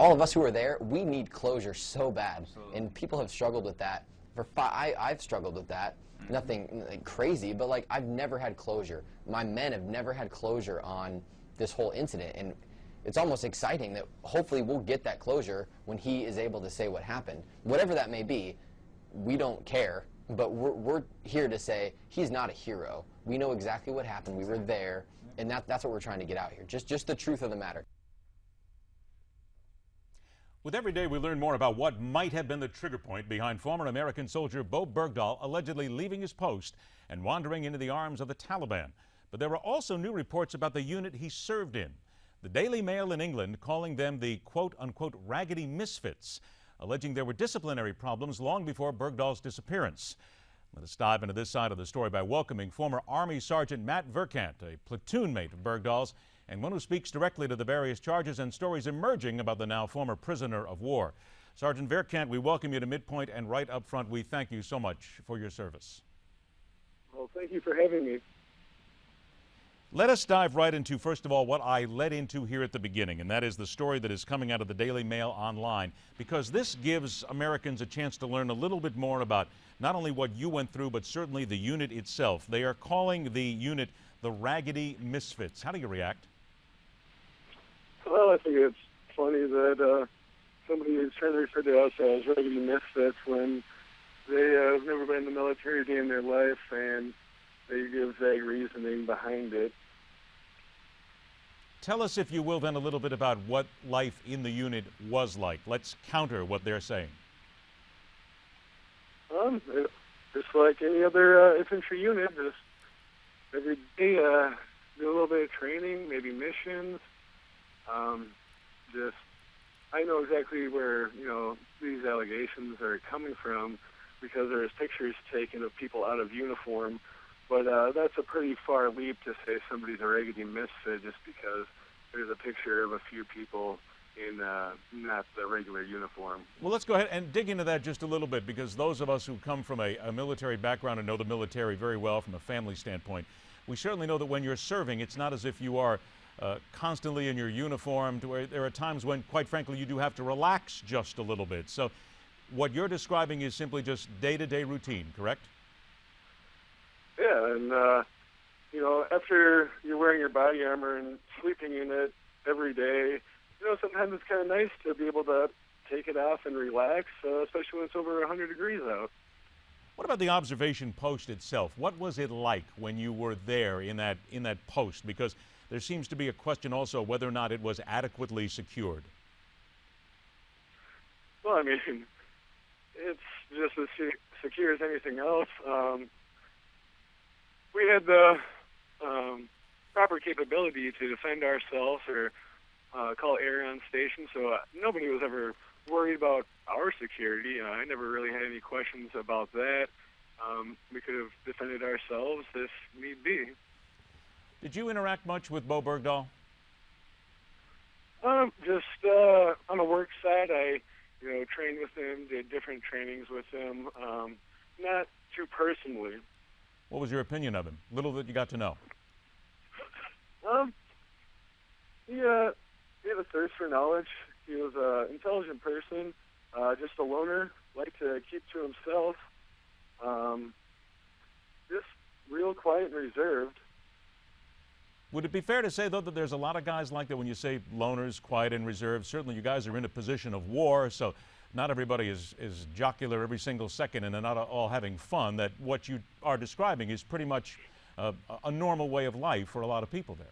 all of us who are there, we need closure so bad. Absolutely. And people have struggled with that. I've struggled with that. Nothing like, crazy, but like I've never had closure. My men have never had closure on this whole incident, and it's almost exciting that hopefully we'll get that closure when he is able to say what happened. Whatever that may be, we don't care, but we're here to say he's not a hero. We know exactly what happened. We were there, and that's what we're trying to get out here. Just the truth of the matter. With every day, we learn more about what might have been the trigger point behind former American soldier Bo Bergdahl allegedly leaving his post and wandering into the arms of the Taliban. But there were also new reports about the unit he served in. The Daily Mail in England calling them the quote-unquote raggedy misfits, alleging there were disciplinary problems long before Bergdahl's disappearance. Let us dive into this side of the story by welcoming former Army Sergeant Matt Vierkant, a platoon mate of Bergdahl's, and one who speaks directly to the various charges and stories emerging about the now former prisoner of war. Sergeant Vierkant, we welcome you to Midpoint, and right up front, we thank you so much for your service. Well, thank you for having me. Let us dive right into, first of all, what I led into here at the beginning, and that is the story that is coming out of the Daily Mail online, because this gives Americans a chance to learn a little bit more about not only what you went through, but certainly the unit itself. They are calling the unit the Raggedy Misfits. How do you react? Well, I think it's funny that somebody is trying to refer to us as raggedy misfits when they have never been in the military a day in their life, and they give vague reasoning behind it. Tell us, if you will, then a little bit about what life in the unit was like. Let's counter what they're saying. Just like any other infantry unit, just every day do a little bit of training, maybe missions. I know exactly where, these allegations are coming from because there's pictures taken of people out of uniform, but that's a pretty far leap to say somebody's a raggedy misfit just because there's a picture of a few people in not the regular uniform. Well, let's go ahead and dig into that just a little bit, because those of us who come from a military background and know the military very well from a family standpoint, we certainly know that when you're serving, it's not as if you are constantly in your uniform, to where there are times when, quite frankly, you do have to relax just a little bit. So what you're describing is simply just day-to-day routine, correct? Yeah, and after you're wearing your body armor and sleeping in it every day, sometimes it's kind of nice to be able to take it off and relax, especially when it's over 100 degrees out. What about the observation post itself? What was it like when you were there in that post? Because there seems to be a question also whether or not it was adequately secured. Well, I mean, it's just as secure as anything else. We had the proper capability to defend ourselves or call air on station, so nobody was ever worried about our security. I never really had any questions about that. We could have defended ourselves if need be. Did you interact much with Bo Bergdahl? Just on the work side, I trained with him, did different trainings with him, not too personally. What was your opinion of him? Little that you got to know. He had a thirst for knowledge. He was an intelligent person, just a loner, liked to keep to himself, just real quiet and reserved. Would it be fair to say, though, that there's a lot of guys like that when you say loners, quiet and reserved? Certainly you guys are in a position of war, so not everybody is jocular every single second and they're not all having fun, that what you are describing is pretty much a normal way of life for a lot of people there.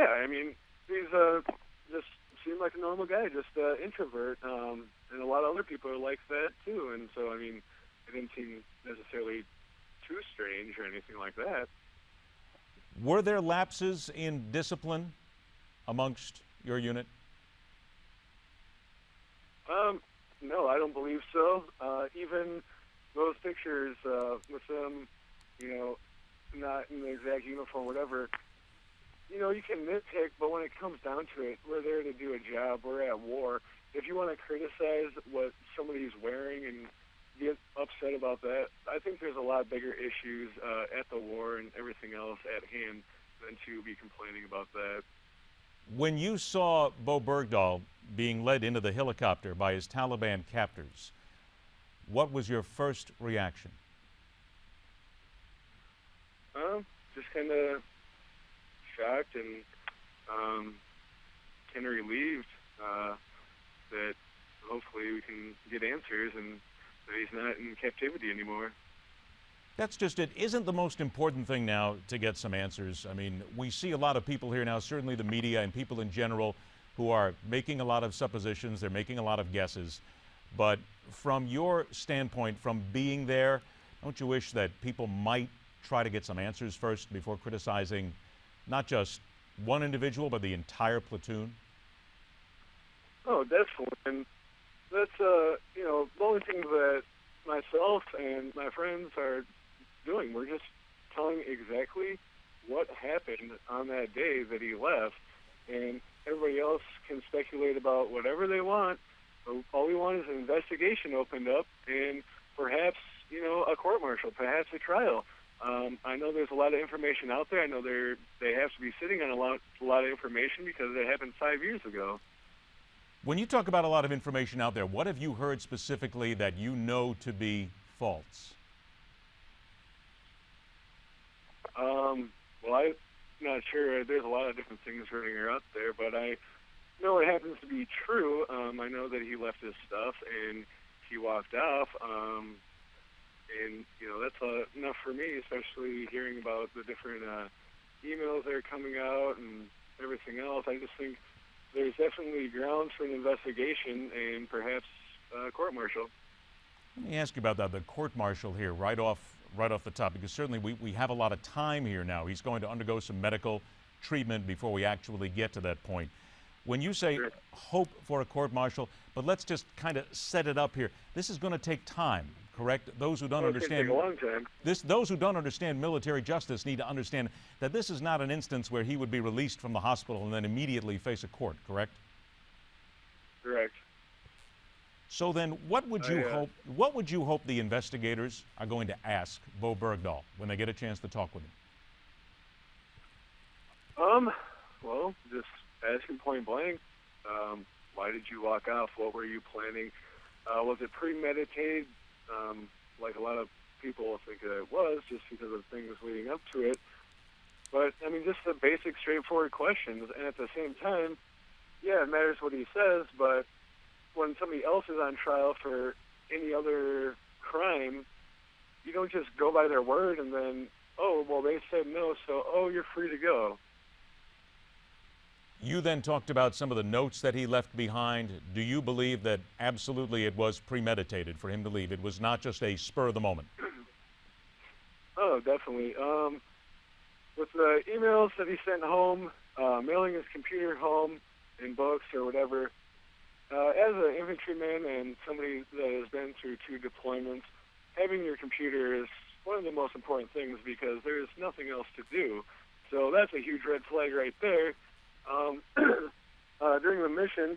Yeah, I mean, he's just seemed like a normal guy, just an introvert, and a lot of other people are like that too, and so, I mean, it didn't seem necessarily too strange or anything like that. Were there lapses in discipline amongst your unit? No, I don't believe so. Even those pictures with them, not in the exact uniform, whatever, you can nitpick, but when it comes down to it, we're there to do a job. We're at war. If you want to criticize what somebody's wearing and get upset about that, I think there's a lot bigger issues at the war and everything else at hand than to be complaining about that. When you saw Bo Bergdahl being led into the helicopter by his Taliban captors. What was your first reaction? Just kind of shocked and kind of relieved that hopefully we can get answers and that he's not in captivity anymore. That's just it. Isn't the most important thing now to get some answers? I mean, we see a lot of people here now, certainly the media and people in general, who are making a lot of suppositions, they're making a lot of guesses. But from your standpoint, from being there, don't you wish that people might try to get some answers first before criticizing not just one individual, but the entire platoon? Oh, definitely. And that's, the only thing that myself and my friends are doing. We're just telling exactly what happened on that day that he left. And everybody else can speculate about whatever they want. All we want is an investigation opened up and perhaps, a court-martial, perhaps a trial. I know there's a lot of information out there. I know they have to be sitting on a lot of information because it happened 5 years ago. When you talk about a lot of information out there, what have you heard specifically that you know to be false? Well, I'm not sure. There's a lot of different things running out there, but I know it happens to be true. I know that he left his stuff and he walked off. And, that's enough for me, especially hearing about the different emails that are coming out and everything else. I just think there's definitely grounds for an investigation and perhaps a court-martial. Let me ask you about that, the court-martial here, right off the top, because certainly we have a lot of time here now. He's going to undergo some medical treatment before we actually get to that point. When you say Sure. hope for a court-martial, but let's just kind of set it up here. This is going to take time, correct? Those who don't understand, It's going to take a long time. those who don't understand military justice need to understand that this is not an instance where he would be released from the hospital and then immediately face a court, correct? Correct. So then, what would you hope the investigators are going to ask Bo Bergdahl when they get a chance to talk with him? Well, just ask him point blank. Why did you walk off? What were you planning? Was it premeditated? Like a lot of people think that it was, just because of things leading up to it. But, just the basic, straightforward questions. And at the same time, yeah, it matters what he says, but when somebody else is on trial for any other crime, you don't just go by their word and then, oh, well, they said no, so, oh, you're free to go. You then talked about some of the notes that he left behind. Do you believe that absolutely it was premeditated for him to leave? It was not just a spur of the moment? Oh, definitely. With the emails that he sent home, mailing his computer home and books or whatever, as an infantryman and somebody that has been through 2 deployments, having your computer is one of the most important things because there's nothing else to do. So that's a huge red flag right there. During the mission,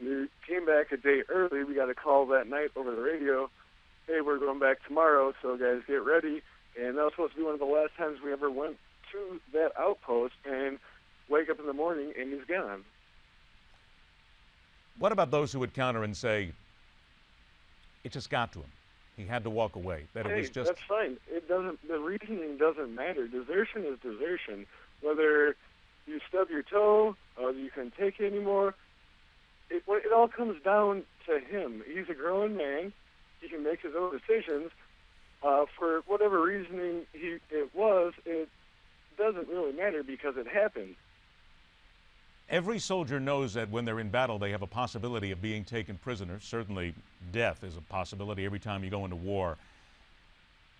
we came back a day early. We got a call that night over the radio. Hey, we're going back tomorrow, so guys, get ready. And that was supposed to be one of the last times we ever went to that outpost, and wake up in the morning and he's gone. What about those who would counter and say, it just got to him? He had to walk away. That Hey, it was just. that's fine. It doesn't. The reasoning doesn't matter. Desertion is desertion. Whether you stub your toe or you couldn't take it anymore, it all comes down to him. He's a grown man. He can make his own decisions. For whatever reasoning it doesn't really matter because it happened. Every soldier knows that when they're in battle, they have a possibility of being taken prisoner. Certainly, death is a possibility every time you go into war.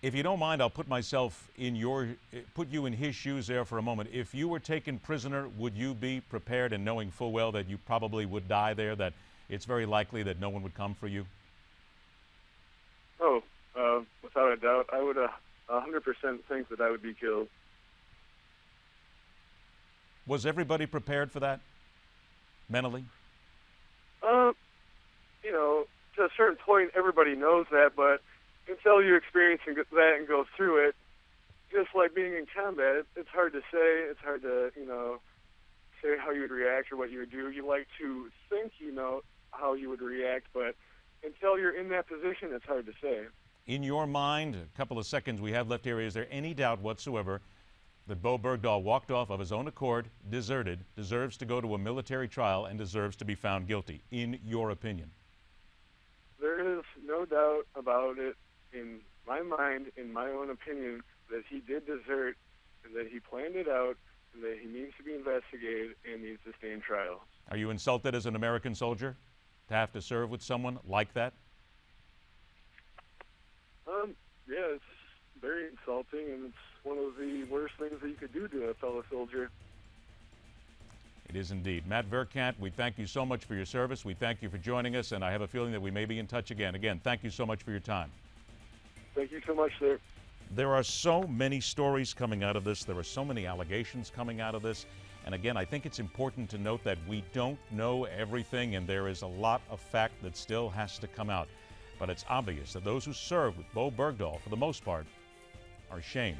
If you don't mind, I'll put you in his shoes there for a moment. If you were taken prisoner, would you be prepared and knowing full well that you probably would die there, that it's very likely that no one would come for you? Oh, without a doubt, I would 100% think that I would be killed. Was everybody prepared for that, mentally? To a certain point, everybody knows that, but until you experience that and go through it, just like being in combat, it's hard to say. It's hard to, say how you would react or what you would do. You like to think you know how you would react, but until you're in that position, it's hard to say. In your mind, a couple of seconds we have left here, is there any doubt whatsoever that Bo Bergdahl walked off of his own accord, deserted, deserves to go to a military trial, and deserves to be found guilty, in your opinion? There is no doubt about it in my mind, in my own opinion, that he did desert, and that he planned it out, and that he needs to be investigated and needs to stand trial. Are you insulted as an American soldier to have to serve with someone like that? Yeah, it's very insulting, and it's one of the worst things that you could do to a fellow soldier. It is indeed. Matt Vierkant, we thank you so much for your service. We thank you for joining us, and I have a feeling that we may be in touch again. Again, thank you so much for your time. Thank you so much, sir. There are so many stories coming out of this. There are so many allegations coming out of this. And again, I think it's important to note that we don't know everything, and there is a lot of fact that still has to come out. But it's obvious that those who served with Bo Bergdahl, for the most part, are shamed.